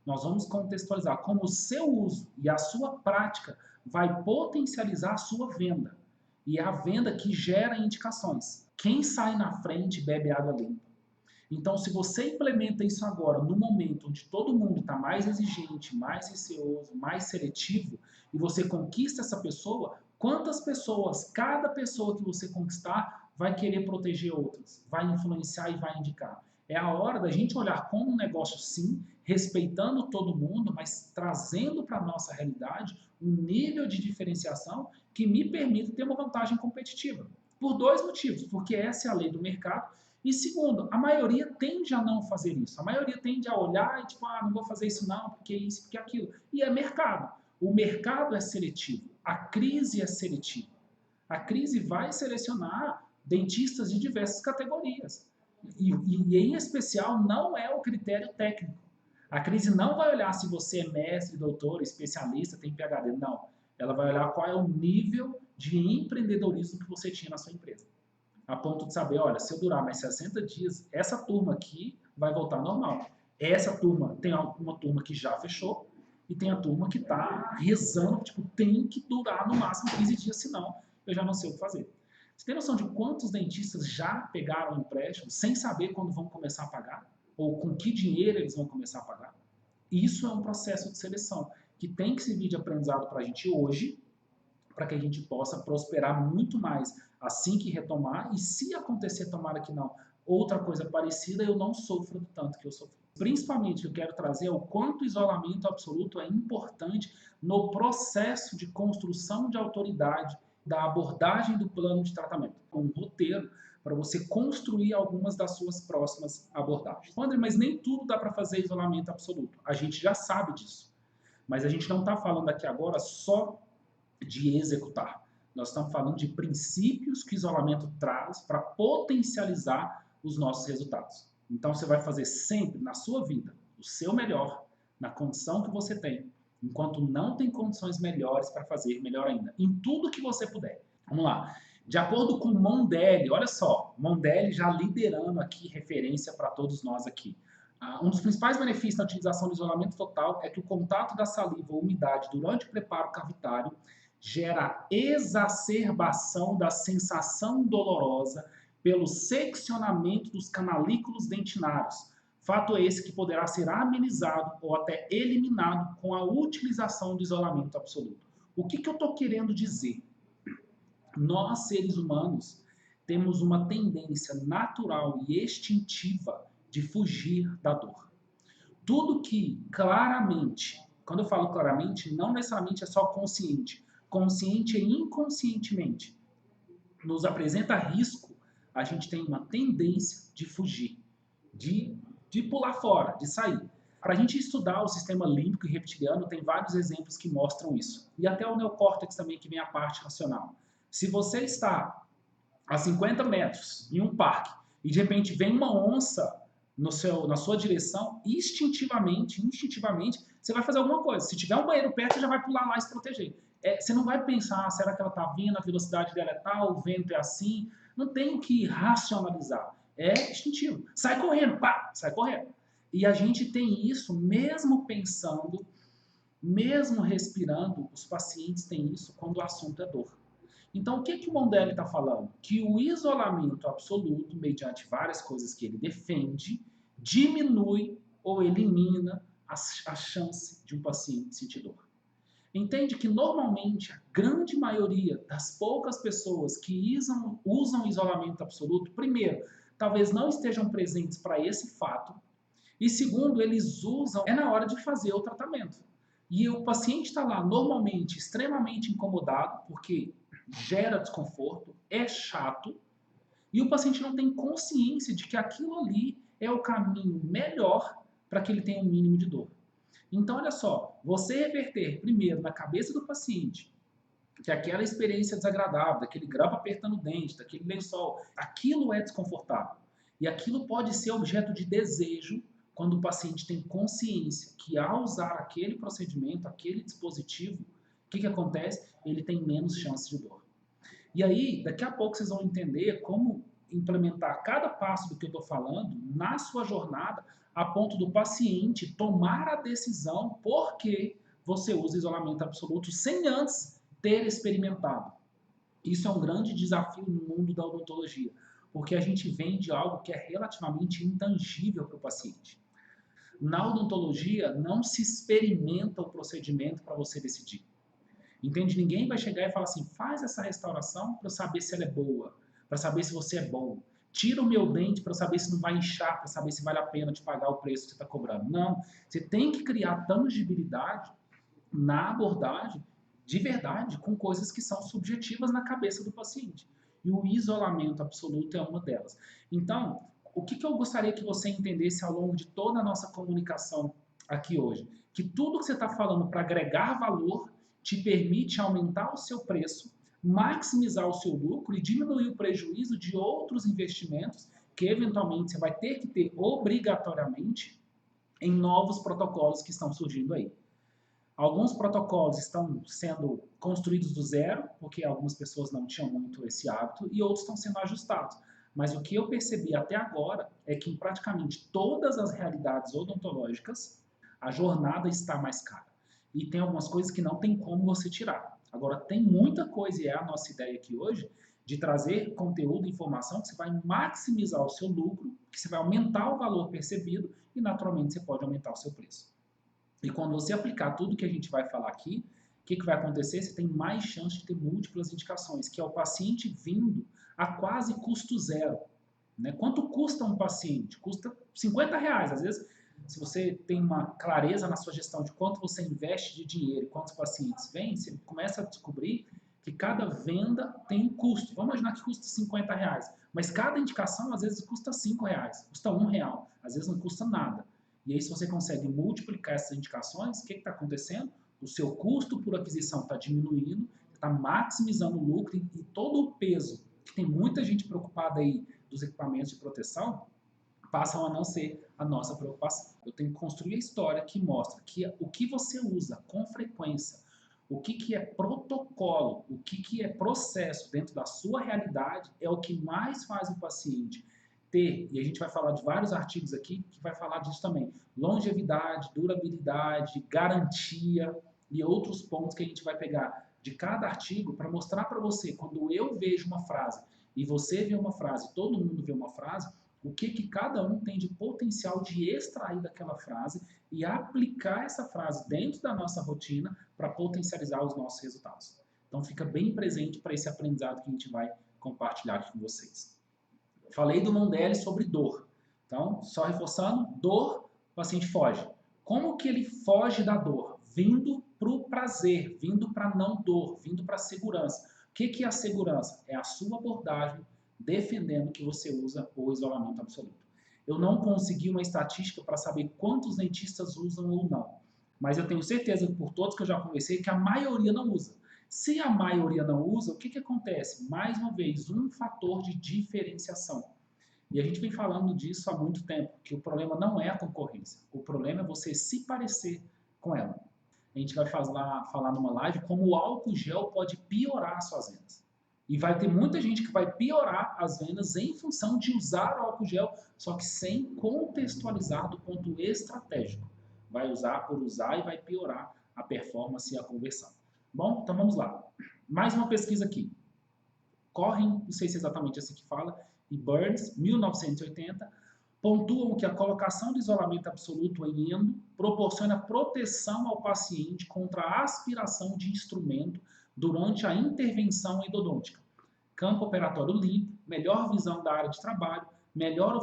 Nós vamos contextualizar como o seu uso e a sua prática vai potencializar a sua venda. E é a venda que gera indicações. Quem sai na frente bebe água limpa. Então, se você implementa isso agora, no momento onde todo mundo está mais exigente, mais receoso, mais seletivo, e você conquista essa pessoa, quantas pessoas, cada pessoa que você conquistar, vai querer proteger outras, vai influenciar e vai indicar. É a hora da gente olhar como um negócio, sim, respeitando todo mundo, mas trazendo para a nossa realidade um nível de diferenciação que me permita ter uma vantagem competitiva. Por dois motivos, porque essa é a lei do mercado, e segundo, a maioria tende a não fazer isso. A maioria tende a olhar e tipo, não vou fazer isso não, porque isso, porque aquilo. E é mercado. O mercado é seletivo. A crise é seletiva. A crise vai selecionar dentistas de diversas categorias. E em especial, não é o critério técnico. A crise não vai olhar se você é mestre, doutor, especialista, tem PhD. Não. Ela vai olhar qual é o nível de empreendedorismo que você tinha na sua empresa. A ponto de saber, olha, se eu durar mais 60 dias, essa turma aqui vai voltar ao normal. Essa turma, tem uma turma que já fechou e tem a turma que está rezando, tipo, tem que durar no máximo 15 dias, senão eu já não sei o que fazer. Você tem noção de quantos dentistas já pegaram empréstimo sem saber quando vão começar a pagar? Ou com que dinheiro eles vão começar a pagar? Isso é um processo de seleção que tem que servir de aprendizado para a gente hoje, para que a gente possa prosperar muito mais assim que retomar, e se acontecer, tomara que não, outra coisa parecida, eu não sofro do tanto que eu sofri. Principalmente, o que eu quero trazer é o quanto o isolamento absoluto é importante no processo de construção de autoridade, da abordagem do plano de tratamento. Um roteiro para você construir algumas das suas próximas abordagens. André, mas nem tudo dá para fazer isolamento absoluto. A gente já sabe disso. Mas a gente não está falando aqui agora só de executar. Nós estamos falando de princípios que o isolamento traz para potencializar os nossos resultados. Então você vai fazer sempre na sua vida o seu melhor, na condição que você tem, enquanto não tem condições melhores para fazer melhor ainda, em tudo que você puder. Vamos lá. De acordo com Mondelli, olha só, Mondelli já liderando aqui referência para todos nós aqui. Um dos principais benefícios da utilização do isolamento total é que o contato da saliva ou umidade durante o preparo cavitário gera exacerbação da sensação dolorosa pelo seccionamento dos canalículos dentinários. Fato esse que poderá ser amenizado ou até eliminado com a utilização do isolamento absoluto. O que eu estou querendo dizer? Nós, seres humanos, temos uma tendência natural e instintiva de fugir da dor. Tudo que claramente, quando eu falo claramente, não necessariamente é só consciente, consciente e inconscientemente, nos apresenta risco, a gente tem uma tendência de fugir, de pular fora, de sair. Para a gente estudar o sistema límbico e reptiliano, tem vários exemplos que mostram isso. E até o neocórtex também, que vem a parte racional. Se você está a 50 metros em um parque e de repente vem uma onça na sua direção, instintivamente, você vai fazer alguma coisa. Se tiver um banheiro perto, você já vai pular lá e se proteger. Você não vai pensar, será que ela está vindo, a velocidade dela é tal, o vento é assim. Não tem que racionalizar. É instintivo. Sai correndo, pá, sai correndo. E a gente tem isso mesmo pensando, mesmo respirando, os pacientes têm isso quando o assunto é dor. Então, o que o Mondelli está falando? Que o isolamento absoluto, mediante várias coisas que ele defende, diminui ou elimina a chance de um paciente sentir dor. Entende que normalmente a grande maioria das poucas pessoas que usam isolamento absoluto, primeiro, talvez não estejam presentes para esse fato, e segundo, eles usam na hora de fazer o tratamento. E o paciente está lá normalmente extremamente incomodado, porque gera desconforto, é chato, e o paciente não tem consciência de que aquilo ali é o caminho melhor para que ele tenha um mínimo de dor. Então, olha só, você reverter primeiro na cabeça do paciente que aquela experiência desagradável, daquele grampo apertando o dente, daquele lençol, aquilo é desconfortável. E aquilo pode ser objeto de desejo quando o paciente tem consciência que ao usar aquele procedimento, aquele dispositivo, o que acontece? Ele tem menos chance de dor. E aí, daqui a pouco vocês vão entender como implementar cada passo do que eu estou falando na sua jornada a ponto do paciente tomar a decisão porque você usa isolamento absoluto sem antes ter experimentado. Isso é um grande desafio no mundo da odontologia, porque a gente vende algo que é relativamente intangível para o paciente. Na odontologia, não se experimenta o procedimento para você decidir. Entende? Ninguém vai chegar e falar assim, faz essa restauração para eu saber se ela é boa, para saber se você é bom. Tira o meu dente para eu saber se não vai inchar, para saber se vale a pena te pagar o preço que você está cobrando. Não, você tem que criar tangibilidade na abordagem, de verdade, com coisas que são subjetivas na cabeça do paciente. E o isolamento absoluto é uma delas. Então, o que eu gostaria que você entendesse ao longo de toda a nossa comunicação aqui hoje? Que tudo que você está falando para agregar valor te permite aumentar o seu preço, maximizar o seu lucro e diminuir o prejuízo de outros investimentos que eventualmente você vai ter que ter obrigatoriamente em novos protocolos que estão surgindo aí. Alguns protocolos estão sendo construídos do zero, porque algumas pessoas não tinham muito esse hábito, e outros estão sendo ajustados. Mas o que eu percebi até agora é que em praticamente todas as realidades odontológicas, a jornada está mais cara. E tem algumas coisas que não tem como você tirar. Agora, tem muita coisa, e é a nossa ideia aqui hoje, de trazer conteúdo e informação que você vai maximizar o seu lucro, que você vai aumentar o valor percebido e, naturalmente, você pode aumentar o seu preço. E quando você aplicar tudo que a gente vai falar aqui, o que vai acontecer? Você tem mais chance de ter múltiplas indicações, que é o paciente vindo a quase custo zero. Né? Quanto custa um paciente? Custa R$50. Às vezes, se você tem uma clareza na sua gestão de quanto você investe de dinheiro e quantos pacientes vêm, você começa a descobrir que cada venda tem um custo. Vamos imaginar que custa R$50, mas cada indicação às vezes custa R$5, custa R$1, às vezes não custa nada. E aí, se você consegue multiplicar essas indicações, o que está acontecendo? O seu custo por aquisição está diminuindo, está maximizando o lucro e todo o peso, que tem muita gente preocupada aí dos equipamentos de proteção, passam a não ser a nossa preocupação. Eu tenho que construir a história que mostra que o que você usa com frequência, o que é protocolo, o que é processo dentro da sua realidade é o que mais faz o paciente ter, e a gente vai falar de vários artigos aqui que vai falar disso também, longevidade, durabilidade, garantia e outros pontos que a gente vai pegar de cada artigo para mostrar para você, quando eu vejo uma frase e você vê uma frase, todo mundo vê uma frase, o que cada um tem de potencial de extrair daquela frase e aplicar essa frase dentro da nossa rotina para potencializar os nossos resultados. Então fica bem presente para esse aprendizado que a gente vai compartilhar aqui com vocês. Falei do Mondelli sobre dor. Então, só reforçando, dor, o paciente foge. Como que ele foge da dor? Vindo para o prazer, vindo para não dor, vindo para a segurança. O que é a segurança? É a sua abordagem defendendo que você usa o isolamento absoluto. Eu não consegui uma estatística para saber quantos dentistas usam ou não, mas eu tenho certeza, por todos que eu já conversei, que a maioria não usa. Se a maioria não usa, o que acontece? Mais uma vez, um fator de diferenciação. E a gente vem falando disso há muito tempo, que o problema não é a concorrência, o problema é você se parecer com ela. A gente vai falar numa live como o álcool gel pode piorar as suas vendas. E vai ter muita gente que vai piorar as vendas em função de usar o álcool gel, só que sem contextualizar do ponto estratégico. Vai usar por usar e vai piorar a performance e a conversão. Bom, então vamos lá. Mais uma pesquisa aqui. Corren, não sei se é exatamente assim que fala, e Burns, 1980, pontuam que a colocação de isolamento absoluto em endo proporciona proteção ao paciente contra a aspiração de instrumento durante a intervenção endodôntica. Campo operatório limpo, melhor visão da área de trabalho, melhor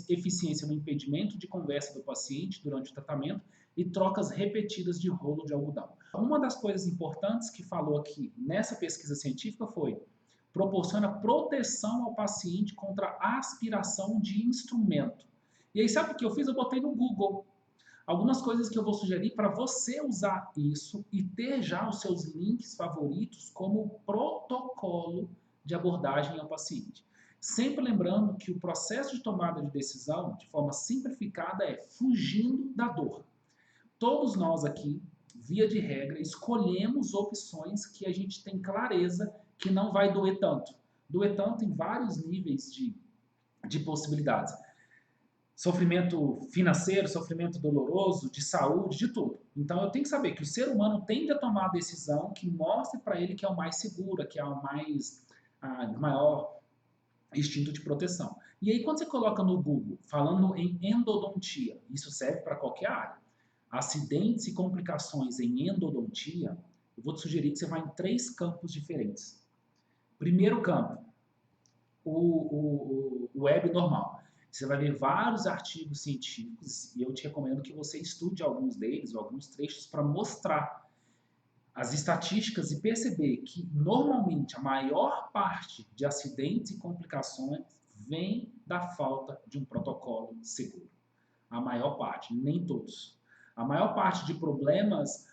eficiência no impedimento de conversa do paciente durante o tratamento e trocas repetidas de rolo de algodão. Uma das coisas importantes que falou aqui nessa pesquisa científica foi proporciona proteção ao paciente contra a aspiração de instrumento. E aí sabe o que eu fiz? Eu botei no Google algumas coisas que eu vou sugerir para você usar isso e ter já os seus links favoritos como protocolo de abordagem ao paciente. Sempre lembrando que o processo de tomada de decisão, de forma simplificada, é fugindo da dor. Todos nós aqui, via de regra, escolhemos opções que a gente tem clareza que não vai doer tanto. Doer tanto em vários níveis de possibilidades. Sofrimento financeiro, sofrimento doloroso, de saúde, de tudo. Então eu tenho que saber que o ser humano tende a tomar a decisão que mostre para ele que é o mais seguro, que é o maior instinto de proteção. E aí quando você coloca no Google, falando em endodontia, isso serve para qualquer área, acidentes e complicações em endodontia, eu vou te sugerir que você vá em 3 campos diferentes. Primeiro campo, o web normal. Você vai ver vários artigos científicos e eu te recomendo que você estude alguns deles, ou alguns trechos, para mostrar as estatísticas e perceber que normalmente a maior parte de acidentes e complicações vem da falta de um protocolo seguro. A maior parte, nem todos. A maior parte de problemas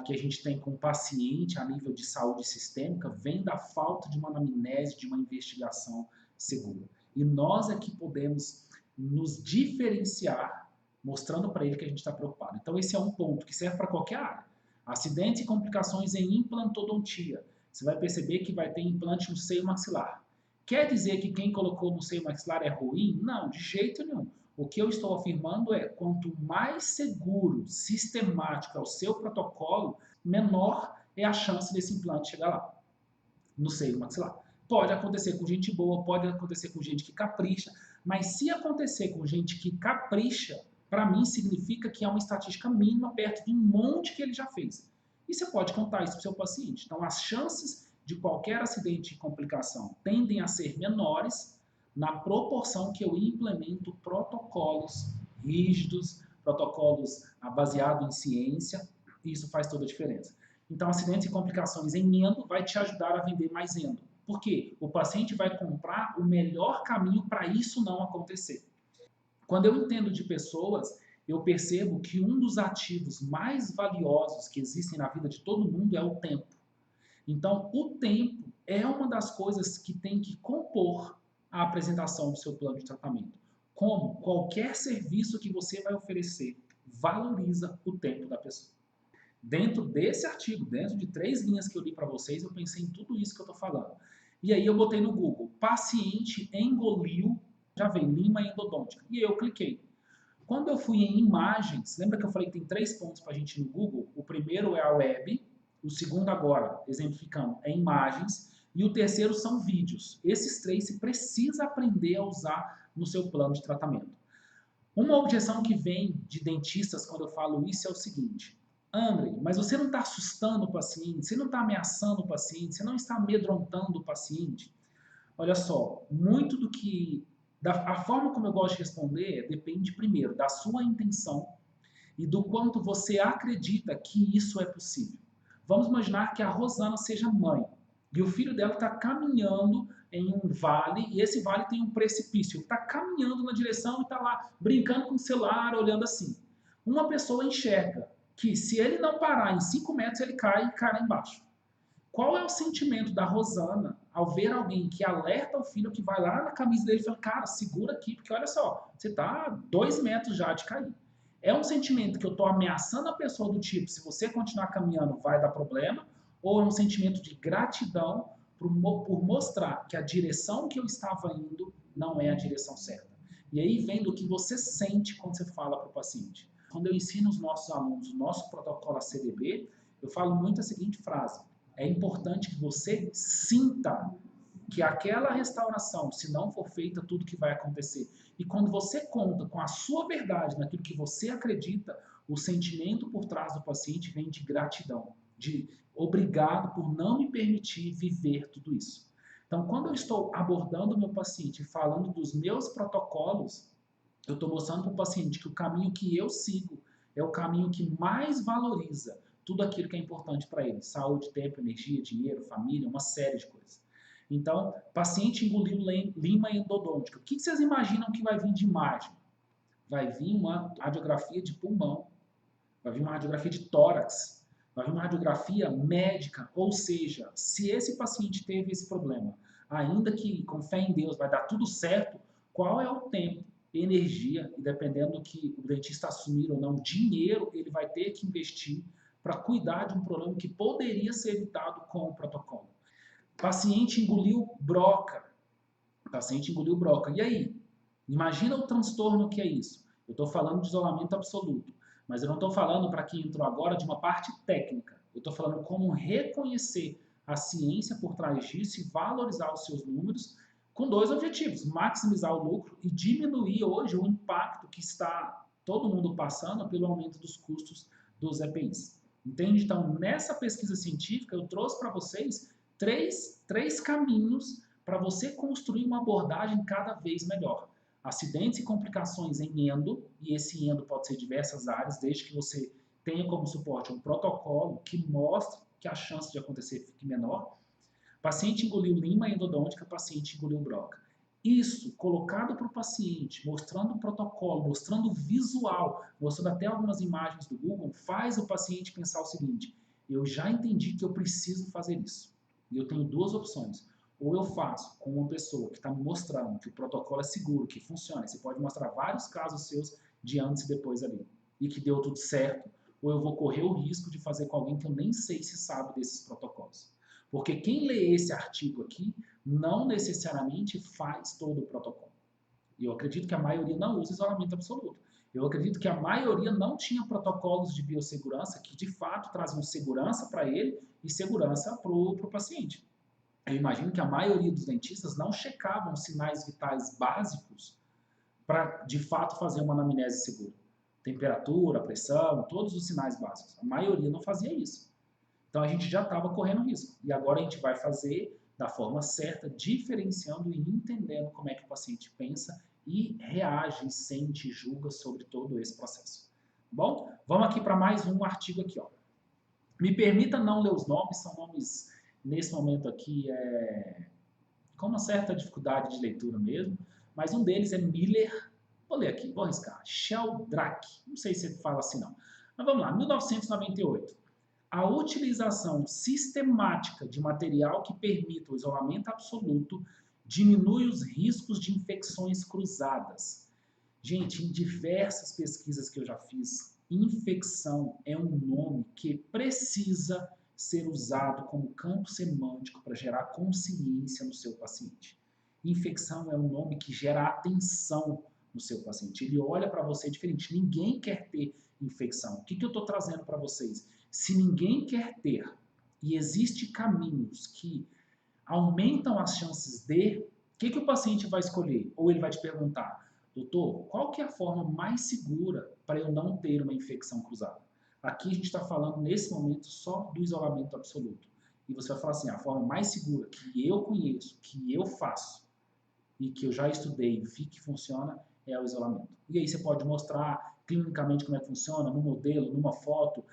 que a gente tem com o paciente a nível de saúde sistêmica vem da falta de uma anamnese, de uma investigação segura. E nós é que podemos nos diferenciar, mostrando para ele que a gente está preocupado. Então esse é um ponto que serve para qualquer área. Acidentes e complicações em implantodontia. Você vai perceber que vai ter implante no seio maxilar. Quer dizer que quem colocou no seio maxilar é ruim? Não, de jeito nenhum. O que eu estou afirmando é, quanto mais seguro, sistemático é o seu protocolo, menor é a chance desse implante chegar lá, no seio maxilar. Pode acontecer com gente boa, pode acontecer com gente que capricha, mas se acontecer com gente que capricha, para mim significa que é uma estatística mínima perto de um monte que ele já fez. E você pode contar isso para o seu paciente. Então, as chances de qualquer acidente e complicação tendem a ser menores na proporção que eu implemento protocolos rígidos, protocolos baseados em ciência, e isso faz toda a diferença. Então, acidentes e complicações em endo vai te ajudar a vender mais endo. Por quê? O paciente vai comprar o melhor caminho para isso não acontecer. Quando eu entendo de pessoas, eu percebo que um dos ativos mais valiosos que existem na vida de todo mundo é o tempo. Então, o tempo é uma das coisas que tem que compor a apresentação do seu plano de tratamento. Como qualquer serviço que você vai oferecer, valoriza o tempo da pessoa. Dentro desse artigo, dentro de 3 linhas que eu li para vocês, eu pensei em tudo isso que eu estou falando. E aí eu botei no Google, paciente engoliu, já veio, lima endodôntica. E eu cliquei. Quando eu fui em imagens, lembra que eu falei que tem 3 pontos para a gente ir no Google? O primeiro é a web, o segundo agora, exemplificando, é imagens, e o terceiro são vídeos. Esses 3 você precisa aprender a usar no seu plano de tratamento. Uma objeção que vem de dentistas quando eu falo isso é o seguinte: André, mas você não está assustando o paciente, você não está ameaçando o paciente, você não está amedrontando o paciente. Olha só, muito do que... A forma como eu gosto de responder depende, primeiro, da sua intenção e do quanto você acredita que isso é possível. Vamos imaginar que a Rosana seja mãe e o filho dela está caminhando em um vale e esse vale tem um precipício. Ele está caminhando na direção e está lá brincando com o celular, olhando assim. Uma pessoa enxerga que se ele não parar em 5 metros, ele cai e cai lá embaixo. Qual é o sentimento da Rosana ao ver alguém que alerta o filho, que vai lá na camisa dele e fala, cara, segura aqui, porque olha só, você está a 2 metros já de cair. É um sentimento que eu estou ameaçando a pessoa do tipo, se você continuar caminhando vai dar problema, ou é um sentimento de gratidão por mostrar que a direção que eu estava indo não é a direção certa. E aí vem do que você sente quando você fala para o paciente. Quando eu ensino os nossos alunos o nosso protocolo ACDB, eu falo muito a seguinte frase: é importante que você sinta que aquela restauração, se não for feita, tudo que vai acontecer. E quando você conta com a sua verdade naquilo que você acredita, o sentimento por trás do paciente vem de gratidão, de obrigado por não me permitir viver tudo isso. Então, quando eu estou abordando o meu paciente, falando dos meus protocolos, eu estou mostrando para o paciente que o caminho que eu sigo é o caminho que mais valoriza tudo aquilo que é importante para ele. Saúde, tempo, energia, dinheiro, família, uma série de coisas. Então, paciente engoliu lima endodôntica. O que vocês imaginam que vai vir de imagem? Vai vir uma radiografia de pulmão, vai vir uma radiografia de tórax, vai vir uma radiografia médica, ou seja, se esse paciente teve esse problema, ainda que com fé em Deus vai dar tudo certo, qual é o tempo, energia, e dependendo do que o dentista assumir ou não, dinheiro ele vai ter que investir para cuidar de um problema que poderia ser evitado com o protocolo. Paciente engoliu broca. Paciente engoliu broca. E aí? Imagina o transtorno que é isso. Eu estou falando de isolamento absoluto, mas eu não estou falando, para quem entrou agora, de uma parte técnica. Eu estou falando como reconhecer a ciência por trás disso e valorizar os seus números com dois objetivos: maximizar o lucro e diminuir hoje o impacto que está todo mundo passando pelo aumento dos custos dos EPIs. Entende? Então, nessa pesquisa científica, eu trouxe para vocês três caminhos para você construir uma abordagem cada vez melhor. Acidentes e complicações em endo, e esse endo pode ser diversas áreas, desde que você tenha como suporte um protocolo que mostre que a chance de acontecer fique menor. Paciente engoliu lima endodôntica, paciente engoliu broca. Isso, colocado para o paciente, mostrando o protocolo, mostrando o visual, mostrando até algumas imagens do Google, faz o paciente pensar o seguinte: eu já entendi que eu preciso fazer isso. E eu tenho duas opções. Ou eu faço com uma pessoa que está me mostrando que o protocolo é seguro, que funciona. Você pode mostrar vários casos seus de antes e depois ali, e que deu tudo certo. Ou eu vou correr o risco de fazer com alguém que eu nem sei se sabe desses protocolos. Porque quem lê esse artigo aqui não necessariamente faz todo o protocolo. E eu acredito que a maioria não usa isolamento absoluto. Eu acredito que a maioria não tinha protocolos de biossegurança que de fato traziam segurança para ele e segurança para o paciente. Eu imagino que a maioria dos dentistas não checavam sinais vitais básicos para de fato fazer uma anamnese segura. Temperatura, pressão, todos os sinais básicos. A maioria não fazia isso. Então a gente já estava correndo risco. E agora a gente vai fazer da forma certa, diferenciando e entendendo como é que o paciente pensa e reage, sente e julga sobre todo esse processo. Bom, vamos aqui para mais um artigo aqui, ó. Me permita não ler os nomes, são nomes nesse momento aqui com uma certa dificuldade de leitura mesmo, mas um deles é Miller, vou ler aqui, vou arriscar, Sheldrake, não sei se fala assim não, mas vamos lá, 1998. A utilização sistemática de material que permita o isolamento absoluto diminui os riscos de infecções cruzadas. Gente, em diversas pesquisas que eu já fiz, infecção é um nome que precisa ser usado como campo semântico para gerar consciência no seu paciente. Infecção é um nome que gera atenção no seu paciente. Ele olha para você diferente. Ninguém quer ter infecção. O que eu estou trazendo para vocês? Se ninguém quer ter e existem caminhos que aumentam as chances de, o que o paciente vai escolher? Ou ele vai te perguntar: doutor, qual que é a forma mais segura para eu não ter uma infecção cruzada? Aqui a gente está falando, nesse momento, só do isolamento absoluto. E você vai falar assim: a forma mais segura que eu conheço, que eu faço e que eu já estudei e vi que funciona é o isolamento. E aí você pode mostrar clinicamente como é que funciona, no modelo, numa foto,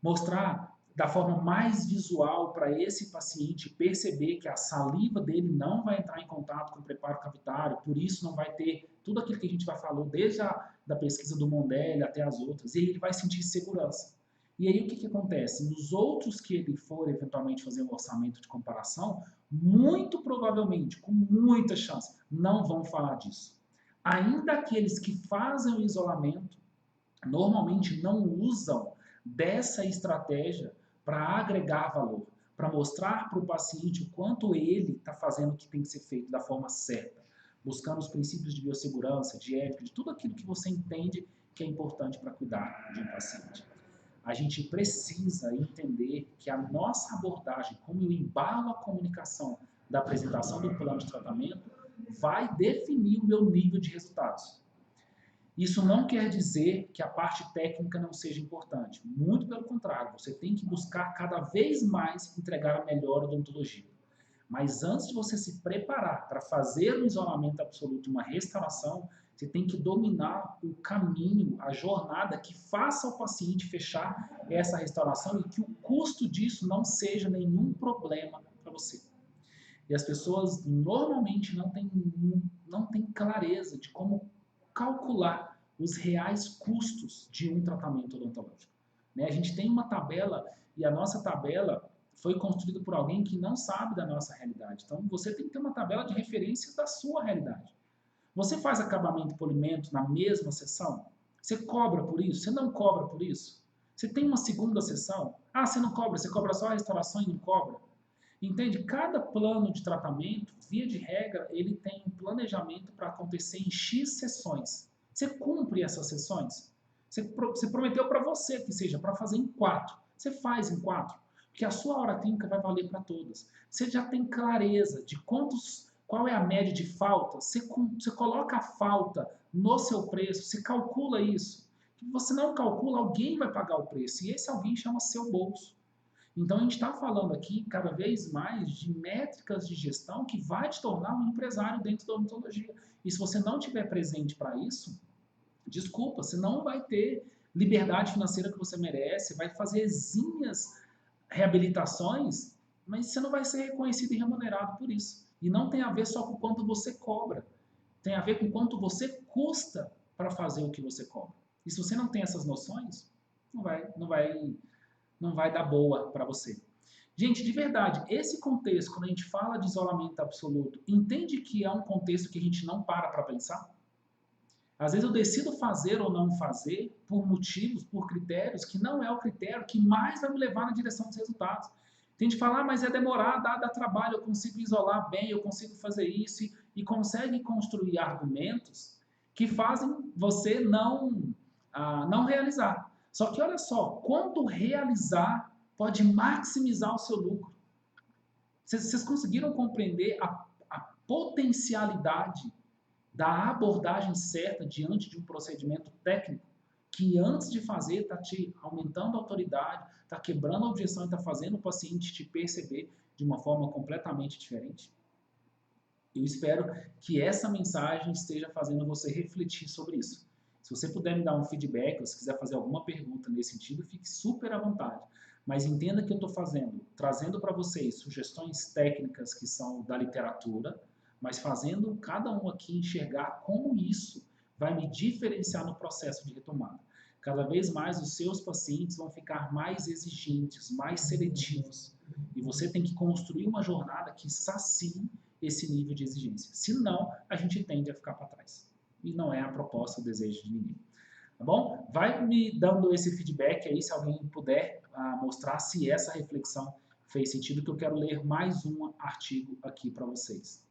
mostrar da forma mais visual para esse paciente perceber que a saliva dele não vai entrar em contato com o preparo cavitário, por isso não vai ter tudo aquilo que a gente já falou, desde da pesquisa do Mondelli até as outras, e ele vai sentir segurança. E aí o que acontece? Nos outros que ele for eventualmente fazer um orçamento de comparação, muito provavelmente, com muita chance, não vão falar disso. Ainda aqueles que fazem o isolamento, normalmente não usam dessa estratégia para agregar valor, para mostrar para o paciente o quanto ele está fazendo o que tem que ser feito da forma certa, buscando os princípios de biossegurança, de ética, de tudo aquilo que você entende que é importante para cuidar de um paciente. A gente precisa entender que a nossa abordagem, como eu embalo a comunicação da apresentação do plano de tratamento, vai definir o meu nível de resultados. Isso não quer dizer que a parte técnica não seja importante. Muito pelo contrário, você tem que buscar cada vez mais entregar a melhor odontologia. Mas antes de você se preparar para fazer um isolamento absoluto, uma restauração, você tem que dominar o caminho, a jornada que faça o paciente fechar essa restauração e que o custo disso não seja nenhum problema para você. E as pessoas normalmente não têm clareza de como calcular os reais custos de um tratamento odontológico. Né? A gente tem uma tabela e a nossa tabela foi construída por alguém que não sabe da nossa realidade. Então, você tem que ter uma tabela de referências da sua realidade. Você faz acabamento e polimento na mesma sessão? Você cobra por isso? Você não cobra por isso? Você tem uma segunda sessão? Ah, você não cobra, você cobra só a restauração e não cobra? Entende? Cada plano de tratamento, via de regra, ele tem um planejamento para acontecer em X sessões. Você cumpre essas sessões? Você prometeu para você que seja para fazer em 4. Você faz em 4, porque a sua hora clínica vai valer para todas. Você já tem clareza de qual é a média de falta? Você coloca a falta no seu preço, você calcula isso. Se você não calcula, alguém vai pagar o preço, e esse alguém chama seu bolso. Então, a gente está falando aqui cada vez mais de métricas de gestão que vai te tornar um empresário dentro da odontologia. E se você não tiver presente para isso, desculpa, você não vai ter liberdade financeira que você merece, vai fazer exímias reabilitações, mas você não vai ser reconhecido e remunerado por isso. E não tem a ver só com quanto você cobra, tem a ver com quanto você custa para fazer o que você cobra. E se você não tem essas noções, não vai dar boa para você. Gente, de verdade, esse contexto, quando a gente fala de isolamento absoluto, entende que é um contexto que a gente não para pensar? Às vezes eu decido fazer ou não fazer por motivos, por critérios, que não é o critério que mais vai me levar na direção dos resultados. Tem de falar, mas é demorado, dá trabalho, eu consigo isolar bem, eu consigo fazer isso, e consegue construir argumentos que fazem você não realizar. Só que olha só, quanto realizar pode maximizar o seu lucro. Vocês conseguiram compreender a potencialidade da abordagem certa diante de um procedimento técnico que antes de fazer está te aumentando a autoridade, está quebrando a objeção e está fazendo o paciente te perceber de uma forma completamente diferente? Eu espero que essa mensagem esteja fazendo você refletir sobre isso. Se você puder me dar um feedback, ou se quiser fazer alguma pergunta nesse sentido, fique super à vontade. Mas entenda que eu estou trazendo para vocês sugestões técnicas que são da literatura, mas fazendo cada um aqui enxergar como isso vai me diferenciar no processo de retomada. Cada vez mais os seus pacientes vão ficar mais exigentes, mais seletivos. E você tem que construir uma jornada que sacie esse nível de exigência. Senão, a gente tende a ficar para trás. E não é a proposta, o desejo de ninguém. Tá bom? Vai me dando esse feedback aí, se alguém puder mostrar se essa reflexão fez sentido, que eu quero ler mais um artigo aqui para vocês.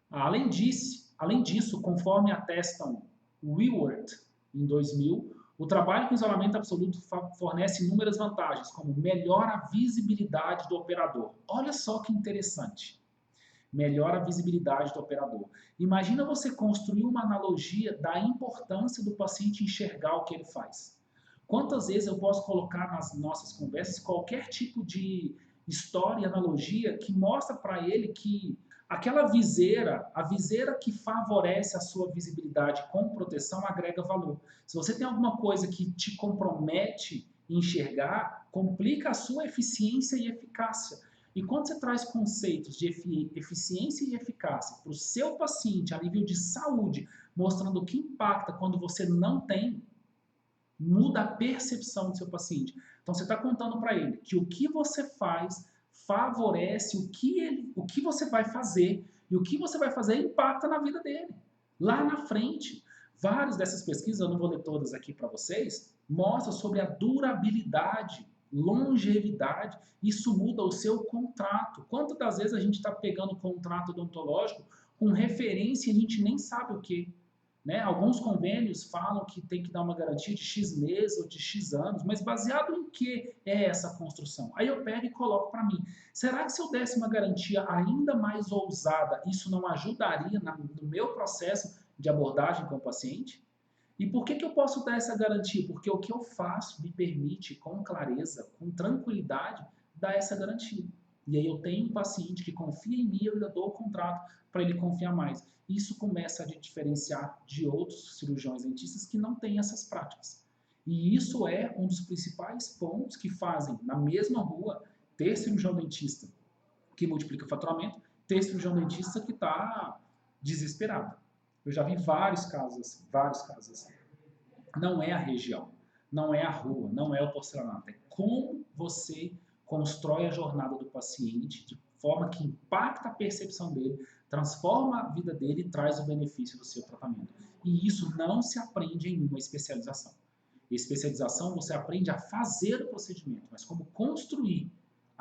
Além disso, conforme atestam Wewert, em 2000, o trabalho com isolamento absoluto fornece inúmeras vantagens, como melhora a visibilidade do operador. Olha só que interessante. Melhora a visibilidade do operador. Imagina você construir uma analogia da importância do paciente enxergar o que ele faz. Quantas vezes eu posso colocar nas nossas conversas qualquer tipo de história e analogia que mostra para ele que aquela viseira, a viseira que favorece a sua visibilidade com proteção, agrega valor. Se você tem alguma coisa que te compromete em enxergar, complica a sua eficiência e eficácia. E quando você traz conceitos de eficiência e eficácia para o seu paciente a nível de saúde, mostrando o que impacta quando você não tem, muda a percepção do seu paciente. Então você está contando para ele que o que você faz favorece o que você vai fazer, e o que você vai fazer impacta na vida dele. Lá na frente, várias dessas pesquisas, eu não vou ler todas aqui para vocês, mostram sobre a durabilidade, longevidade. Isso muda o seu contrato. Quantas das vezes a gente está pegando contrato odontológico com referência e a gente nem sabe o que? Né? Alguns convênios falam que tem que dar uma garantia de X meses ou de X anos, mas baseado em que é essa construção? Aí eu pego e coloco para mim. Será que se eu desse uma garantia ainda mais ousada, isso não ajudaria no meu processo de abordagem com o paciente? E por que eu posso dar essa garantia? Porque o que eu faço me permite, com clareza, com tranquilidade, dar essa garantia. E aí eu tenho um paciente que confia em mim, eu ainda dou o contrato para ele confiar mais. Isso começa a diferenciar de outros cirurgiões dentistas que não têm essas práticas. E isso é um dos principais pontos que fazem, na mesma rua, ter cirurgião dentista que multiplica o faturamento, ter cirurgião dentista que está desesperado. Eu já vi vários casos assim. Não é a região, não é a rua, não é o porcelanato. É como você constrói a jornada do paciente de forma que impacta a percepção dele, transforma a vida dele e traz o benefício do seu tratamento. E isso não se aprende em uma especialização. Especialização você aprende a fazer o procedimento, mas como construir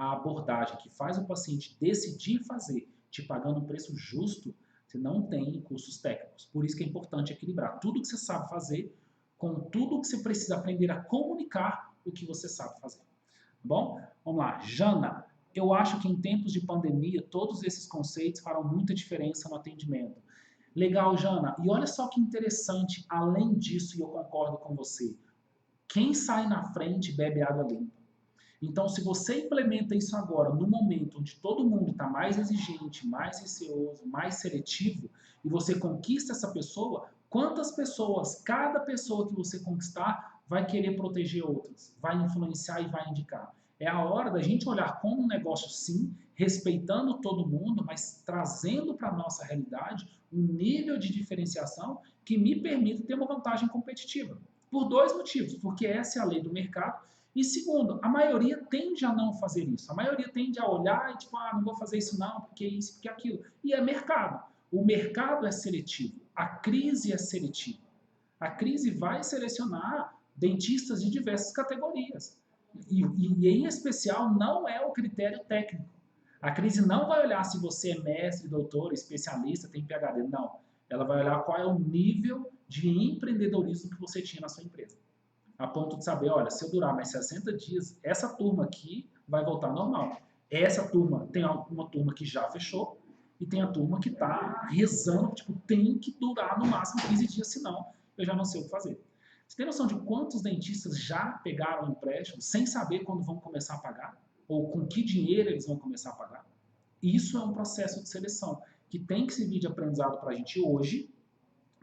a abordagem que faz o paciente decidir fazer, te pagando um preço justo, você não tem custos técnicos. Por isso que é importante equilibrar tudo que você sabe fazer com tudo que você precisa aprender a comunicar o que você sabe fazer. Tá bom? Vamos lá. Jana, eu acho que em tempos de pandemia, todos esses conceitos farão muita diferença no atendimento. Legal, Jana. E olha só que interessante, além disso, e eu concordo com você, quem sai na frente bebe água limpa. Então, se você implementa isso agora, no momento onde todo mundo está mais exigente, mais receoso, mais seletivo, e você conquista essa pessoa, quantas pessoas, cada pessoa que você conquistar, vai querer proteger outras, vai influenciar e vai indicar. É a hora da gente olhar como um negócio, sim, respeitando todo mundo, mas trazendo para a nossa realidade um nível de diferenciação que me permita ter uma vantagem competitiva. Por dois motivos, porque essa é a lei do mercado, e segundo, a maioria tende a não fazer isso. A maioria tende a olhar e tipo, não vou fazer isso não, porque isso, porque aquilo. E é mercado. O mercado é seletivo. A crise é seletiva. A crise vai selecionar dentistas de diversas categorias. E em especial, não é o critério técnico. A crise não vai olhar se você é mestre, doutor, especialista, tem PhD. Não. Ela vai olhar qual é o nível de empreendedorismo que você tinha na sua empresa. A ponto de saber, olha, se eu durar mais 60 dias, essa turma aqui vai voltar ao normal. Essa turma, tem uma turma que já fechou e tem a turma que está rezando, tipo, tem que durar no máximo 15 dias, senão eu já não sei o que fazer. Você tem noção de quantos dentistas já pegaram empréstimo sem saber quando vão começar a pagar? Ou com que dinheiro eles vão começar a pagar? Isso é um processo de seleção que tem que servir de aprendizado para a gente hoje,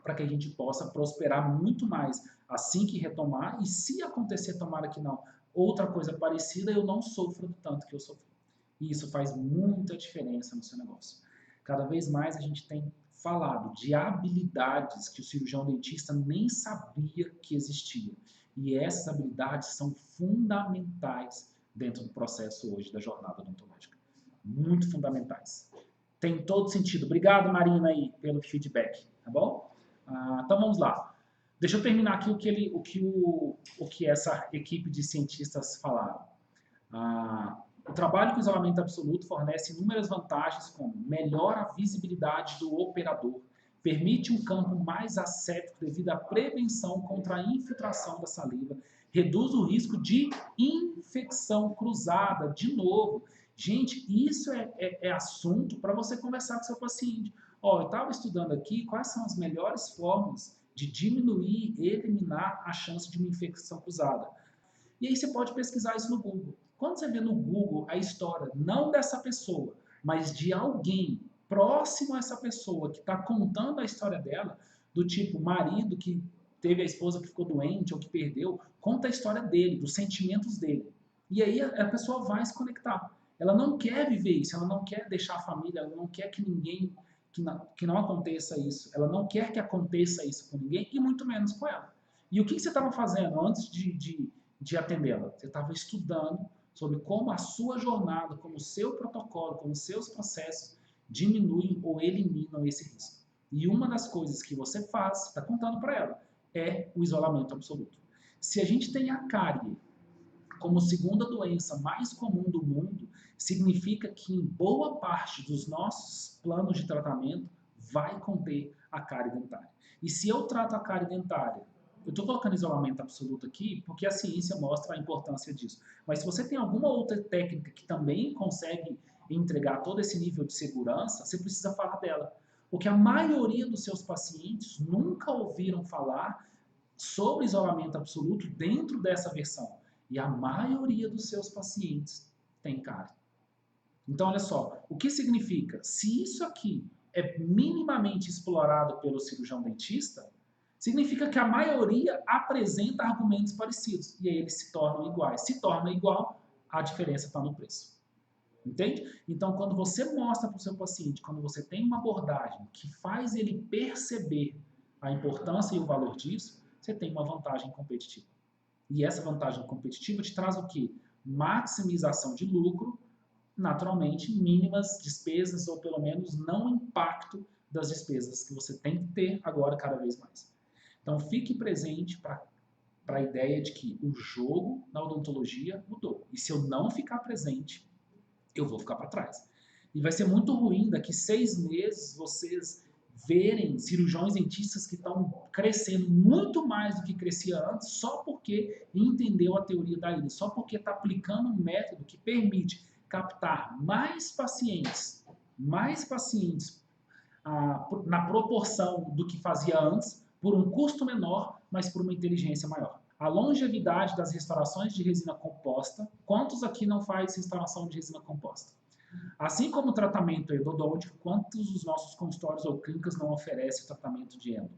para que a gente possa prosperar muito mais assim que retomar, e se acontecer, tomara que não, outra coisa parecida, eu não sofro do tanto que eu sofri. E isso faz muita diferença no seu negócio. Cada vez mais a gente tem falado de habilidades que o cirurgião dentista nem sabia que existia. E essas habilidades são fundamentais dentro do processo hoje da jornada odontológica. Muito fundamentais. Tem todo sentido. Obrigado, Marina, aí, pelo feedback, tá bom? Então vamos lá. Deixa eu terminar aqui o que essa equipe de cientistas falaram. O trabalho com isolamento absoluto fornece inúmeras vantagens, como melhora a visibilidade do operador, permite um campo mais asséptico devido à prevenção contra a infiltração da saliva, reduz o risco de infecção cruzada, de novo. Gente, isso é assunto para você conversar com seu paciente. Eu estava estudando aqui quais são as melhores formas de diminuir e eliminar a chance de uma infecção cruzada. E aí você pode pesquisar isso no Google. Quando você vê no Google a história, não dessa pessoa, mas de alguém próximo a essa pessoa que está contando a história dela, do tipo marido que teve a esposa que ficou doente ou que perdeu, conta a história dele, dos sentimentos dele. E aí a pessoa vai se conectar. Ela não quer viver isso, ela não quer deixar a família, ela não quer que ninguém, que não aconteça isso. Ela não quer que aconteça isso com ninguém e muito menos com ela. E o que você estava fazendo antes de atendê-la? Você estava estudando sobre como a sua jornada, como o seu protocolo, como os seus processos diminuem ou eliminam esse risco. E uma das coisas que você faz, está contando para ela, é o isolamento absoluto. Se a gente tem a cárie como segunda doença mais comum do mundo, significa que em boa parte dos nossos planos de tratamento vai conter a cárie dentária. E se eu trato a cárie dentária, eu estou colocando isolamento absoluto aqui porque a ciência mostra a importância disso. Mas se você tem alguma outra técnica que também consegue entregar todo esse nível de segurança, você precisa falar dela. Porque a maioria dos seus pacientes nunca ouviram falar sobre isolamento absoluto dentro dessa versão. E a maioria dos seus pacientes tem cárie. Então, olha só, o que significa? Se isso aqui é minimamente explorado pelo cirurgião dentista, significa que a maioria apresenta argumentos parecidos. E aí eles se tornam iguais. Se torna igual, a diferença está no preço. Entende? Então, quando você mostra para o seu paciente, quando você tem uma abordagem que faz ele perceber a importância e o valor disso, você tem uma vantagem competitiva. E essa vantagem competitiva te traz o quê? Maximização de lucro, naturalmente, mínimas despesas ou pelo menos não impacto das despesas que você tem que ter agora cada vez mais. Então, fique presente para a ideia de que o jogo na odontologia mudou. E se eu não ficar presente, eu vou ficar para trás. E vai ser muito ruim daqui 6 meses vocês verem cirurgiões dentistas que estão crescendo muito mais do que crescia antes, só porque entendeu a teoria da ilha, só porque está aplicando um método que permite captar mais pacientes na proporção do que fazia antes, por um custo menor, mas por uma inteligência maior. A longevidade das restaurações de resina composta. Quantos aqui não faz restauração de resina composta? Assim como o tratamento endodôntico, quantos dos nossos consultórios ou clínicas não oferecem tratamento de endo?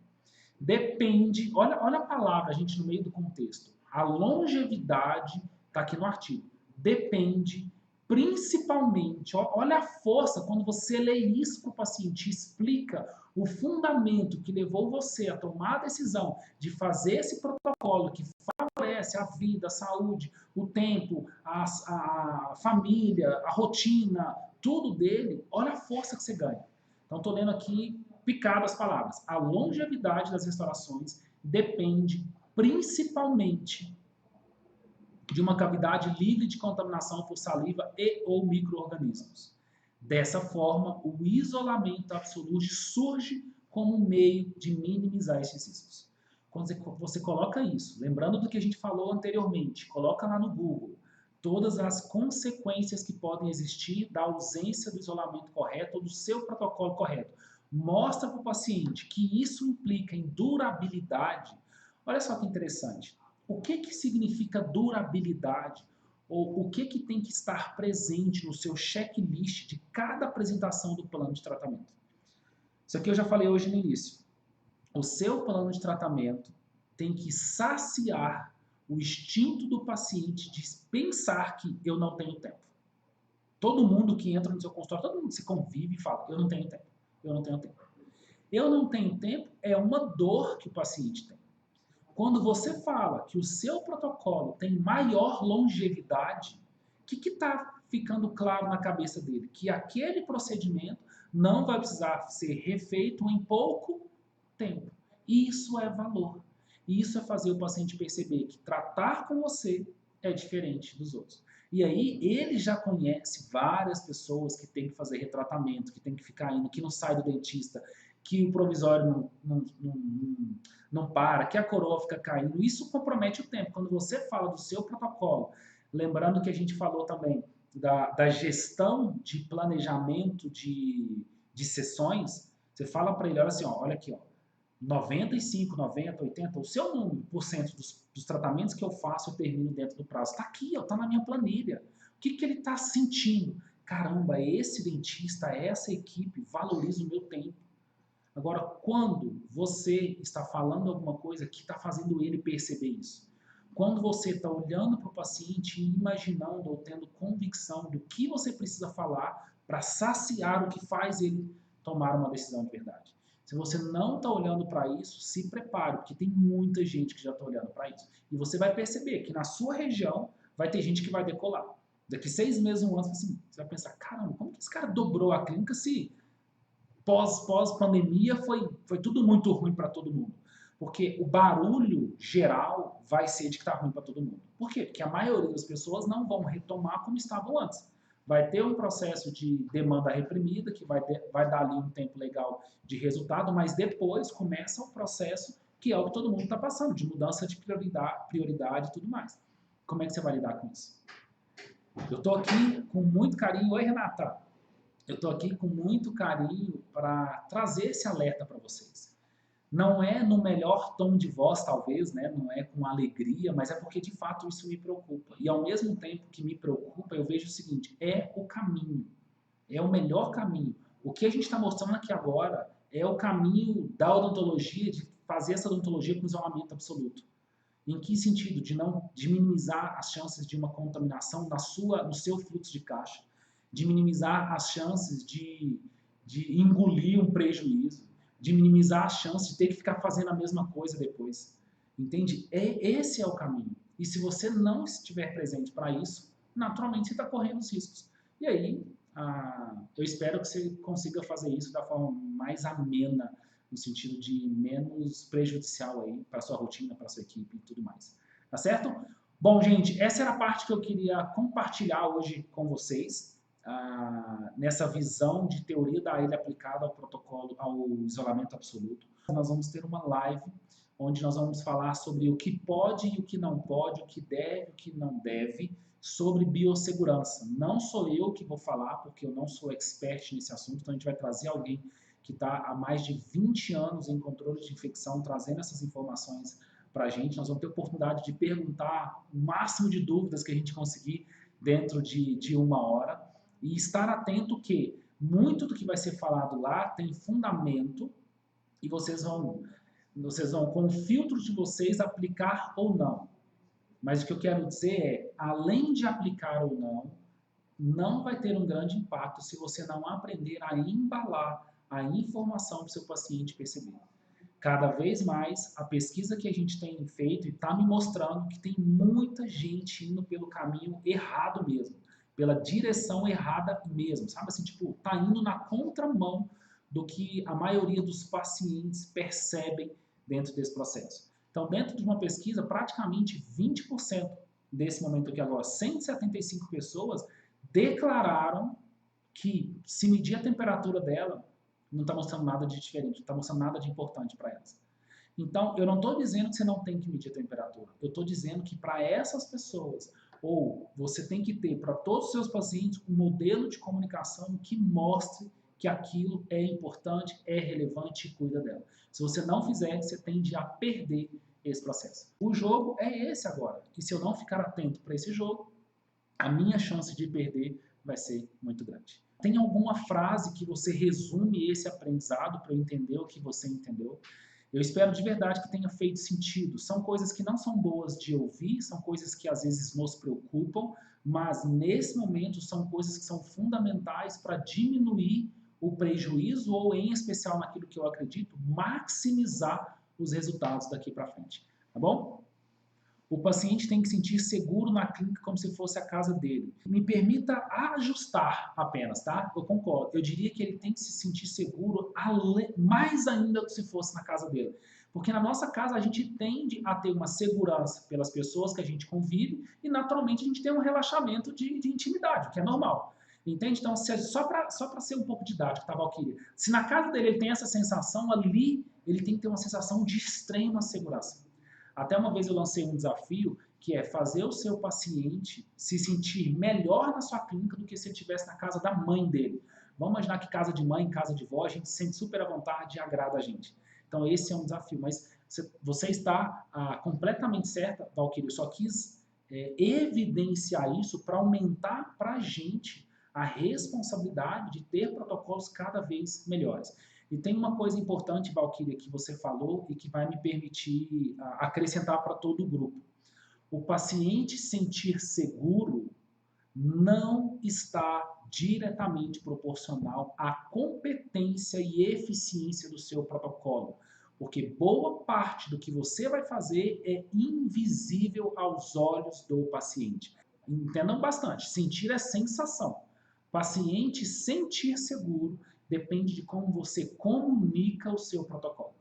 Depende, olha a palavra, gente, no meio do contexto. A longevidade, está aqui no artigo, depende principalmente, olha a força, quando você lê isso para o paciente, explica o fundamento que levou você a tomar a decisão de fazer esse protocolo que favorece a vida, a saúde, o tempo, a família, a rotina, tudo dele, olha a força que você ganha. Então, estou lendo aqui picado as palavras. A longevidade das restaurações depende principalmente de uma cavidade livre de contaminação por saliva e ou micro-organismos. Dessa forma, o isolamento absoluto surge como um meio de minimizar esses riscos. Quando você coloca isso, lembrando do que a gente falou anteriormente, coloca lá no Google todas as consequências que podem existir da ausência do isolamento correto ou do seu protocolo correto. Mostra para o paciente que isso implica em durabilidade. Olha só que interessante. O que significa durabilidade? Ou o que tem que estar presente no seu checklist de cada apresentação do plano de tratamento? Isso aqui eu já falei hoje no início. O seu plano de tratamento tem que saciar o instinto do paciente de pensar que eu não tenho tempo. Todo mundo que entra no seu consultório, todo mundo que se convive e fala, eu não tenho tempo, eu não tenho tempo. Eu não tenho tempo é uma dor que o paciente tem. Quando você fala que o seu protocolo tem maior longevidade, o que está ficando claro na cabeça dele? Que aquele procedimento não vai precisar ser refeito em pouco tempo. Isso é valor. Isso é fazer o paciente perceber que tratar com você é diferente dos outros. E aí ele já conhece várias pessoas que tem que fazer retratamento, que tem que ficar indo, que não sai do dentista, que o provisório não para, que a coroa fica caindo. Isso compromete o tempo. Quando você fala do seu protocolo, lembrando que a gente falou também da gestão de planejamento de sessões, você fala para ele, olha assim, ó, olha aqui, ó, 95, 90, 80, o seu número por cento dos tratamentos que eu faço eu termino dentro do prazo. Está aqui, está na minha planilha. O que ele está sentindo? Caramba, esse dentista, essa equipe valoriza o meu tempo. Agora, quando você está falando alguma coisa que está fazendo ele perceber isso, quando você está olhando para o paciente e imaginando ou tendo convicção do que você precisa falar para saciar o que faz ele tomar uma decisão de verdade. Se você não está olhando para isso, se prepare, porque tem muita gente que já está olhando para isso. E você vai perceber que na sua região vai ter gente que vai decolar. Daqui 6 meses, um ano, você vai pensar, caramba, como que esse cara dobrou a clínica se pós-pandemia foi tudo muito ruim para todo mundo? Porque o barulho geral vai ser de que está ruim para todo mundo. Por quê? Porque a maioria das pessoas não vão retomar como estavam antes. Vai ter um processo de demanda reprimida, que vai dar ali um tempo legal de resultado, mas depois começa o processo que é o que todo mundo está passando, de mudança de prioridade e tudo mais. Como é que você vai lidar com isso? Eu estou aqui com muito carinho. Oi, Renata. Eu estou aqui com muito carinho para trazer esse alerta para vocês. Não é no melhor tom de voz, talvez, né? Não é com alegria, mas é porque de fato isso me preocupa. E ao mesmo tempo que me preocupa, eu vejo o seguinte, é o caminho, é o melhor caminho. O que a gente está mostrando aqui agora é o caminho da odontologia, de fazer essa odontologia com isolamento absoluto. Em que sentido? De minimizar as chances de uma contaminação no seu fluxo de caixa, de minimizar as chances de engolir um prejuízo, de minimizar as chances de ter que ficar fazendo a mesma coisa depois. Entende? Esse é o caminho. E se você não estiver presente para isso, naturalmente você está correndo os riscos. E aí, eu espero que você consiga fazer isso da forma mais amena, no sentido de menos prejudicial aí para sua rotina, para sua equipe e tudo mais. Tá certo? Bom, gente, essa era a parte que eu queria compartilhar hoje com vocês. nessa visão de teoria da ilha aplicada ao protocolo, ao isolamento absoluto. Nós vamos ter uma live onde nós vamos falar sobre o que pode e o que não pode, o que deve e o que não deve, sobre biossegurança. Não sou eu que vou falar, porque eu não sou expert nesse assunto, então a gente vai trazer alguém que está há mais de 20 anos em controle de infecção, trazendo essas informações para a gente. Nós vamos ter a oportunidade de perguntar o máximo de dúvidas que a gente conseguir dentro de 1 hora. E estar atento que muito do que vai ser falado lá tem fundamento e vocês vão, com o filtro de vocês, aplicar ou não. Mas o que eu quero dizer é, além de aplicar ou não, não vai ter um grande impacto se você não aprender a embalar a informação para o seu paciente perceber. Cada vez mais, a pesquisa que a gente tem feito está me mostrando que tem muita gente indo pelo caminho errado mesmo, pela direção errada mesmo, sabe assim, tipo, tá indo na contramão do que a maioria dos pacientes percebem dentro desse processo. Então, dentro de uma pesquisa, praticamente 20% desse momento aqui agora, 175 pessoas declararam que se medir a temperatura dela, não está mostrando nada de diferente, não está mostrando nada de importante para elas. Então, eu não estou dizendo que você não tem que medir a temperatura. Eu estou dizendo que para essas pessoas, ou você tem que ter para todos os seus pacientes um modelo de comunicação que mostre que aquilo é importante, é relevante e cuida dela. Se você não fizer, você tende a perder esse processo. O jogo é esse agora. E se eu não ficar atento para esse jogo, a minha chance de perder vai ser muito grande. Tem alguma frase que você resume esse aprendizado para eu entender o que você entendeu? Eu espero de verdade que tenha feito sentido. São coisas que não são boas de ouvir, são coisas que às vezes nos preocupam, mas nesse momento são coisas que são fundamentais para diminuir o prejuízo ou, em especial naquilo que eu acredito, maximizar os resultados daqui para frente. Tá bom? O paciente tem que sentir seguro na clínica como se fosse a casa dele. Me permita ajustar apenas, tá? Eu concordo. Eu diria que ele tem que se sentir seguro mais ainda do que se fosse na casa dele. Porque na nossa casa a gente tende a ter uma segurança pelas pessoas que a gente convive e naturalmente a gente tem um relaxamento de intimidade, o que é normal. Entende? Então, só para ser um pouco didático, tá, Valquíria? Se na casa dele ele tem essa sensação, ali ele tem que ter uma sensação de extrema segurança. Até uma vez eu lancei um desafio que é fazer o seu paciente se sentir melhor na sua clínica do que se ele estivesse na casa da mãe dele. Vamos imaginar que casa de mãe, casa de vó, a gente se sente super à vontade e agrada a gente. Então esse é um desafio, mas você está completamente certa, Valquíria, eu só quis evidenciar isso para aumentar para a gente a responsabilidade de ter protocolos cada vez melhores. E tem uma coisa importante, Valquíria, que você falou e que vai me permitir acrescentar para todo o grupo. O paciente sentir seguro não está diretamente proporcional à competência e eficiência do seu protocolo, porque boa parte do que você vai fazer é invisível aos olhos do paciente. Entendam bastante, sentir é sensação. Paciente sentir seguro depende de como você comunica o seu protocolo.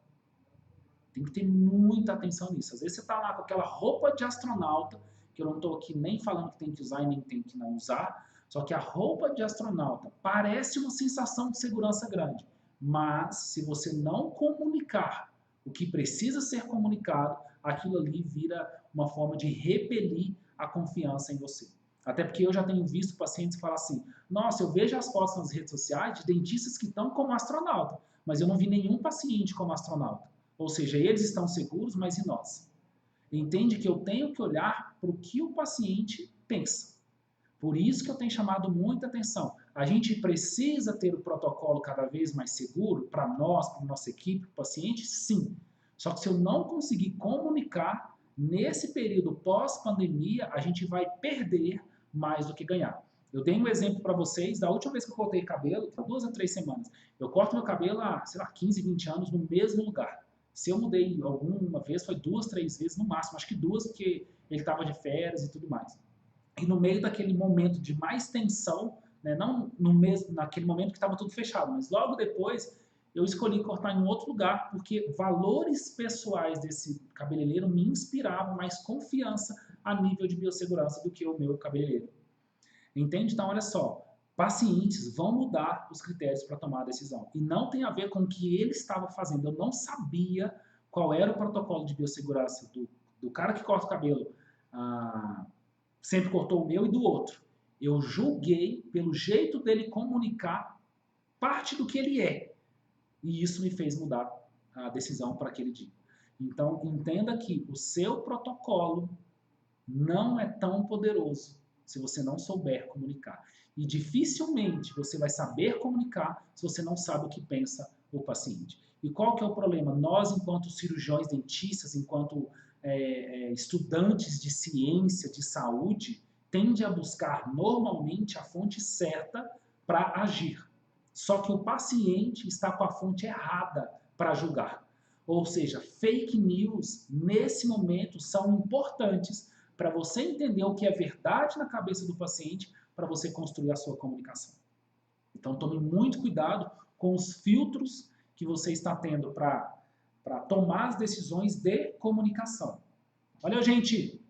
Tem que ter muita atenção nisso. Às vezes você está lá com aquela roupa de astronauta, que eu não estou aqui nem falando que tem que usar e nem tem que não usar, só que a roupa de astronauta parece uma sensação de segurança grande, mas se você não comunicar o que precisa ser comunicado, aquilo ali vira uma forma de repelir a confiança em você. Até porque eu já tenho visto pacientes falar assim, nossa, eu vejo as fotos nas redes sociais de dentistas que estão como astronauta, mas eu não vi nenhum paciente como astronauta. Ou seja, eles estão seguros, mas e nós? Entende que eu tenho que olhar para o que o paciente pensa. Por isso que eu tenho chamado muita atenção. A gente precisa ter o protocolo cada vez mais seguro para nós, para a nossa equipe, para o paciente? Sim. Só que se eu não conseguir comunicar, nesse período pós-pandemia, a gente vai perder mais do que ganhar. Eu dei um exemplo para vocês da última vez que eu cortei cabelo, 2 a 3 semanas. Eu corto meu cabelo há, sei lá, 15, 20 anos no mesmo lugar. Se eu mudei alguma vez, foi 2, 3 vezes no máximo. Acho que 2 porque ele estava de férias e tudo mais. E no meio daquele momento de mais tensão, né, não naquele momento que estava tudo fechado, mas logo depois eu escolhi cortar em um outro lugar porque valores pessoais desse cabeleireiro me inspiravam mais confiança a nível de biossegurança do que o meu cabeleireiro. Entende? Então, olha só, pacientes vão mudar os critérios para tomar a decisão. E não tem a ver com o que ele estava fazendo. Eu não sabia qual era o protocolo de biossegurança do cara que corta o cabelo, sempre cortou o meu e do outro. Eu julguei pelo jeito dele comunicar parte do que ele é. E isso me fez mudar a decisão para aquele dia. Então, entenda que o seu protocolo não é tão poderoso se você não souber comunicar. E dificilmente você vai saber comunicar se você não sabe o que pensa o paciente. E qual que é o problema? Nós, enquanto cirurgiões dentistas, enquanto estudantes de ciência, de saúde, tende a buscar normalmente a fonte certa para agir. Só que o paciente está com a fonte errada para julgar. Ou seja, fake news, nesse momento, são importantes para você entender o que é verdade na cabeça do paciente, para você construir a sua comunicação. Então, tome muito cuidado com os filtros que você está tendo para tomar as decisões de comunicação. Valeu, gente!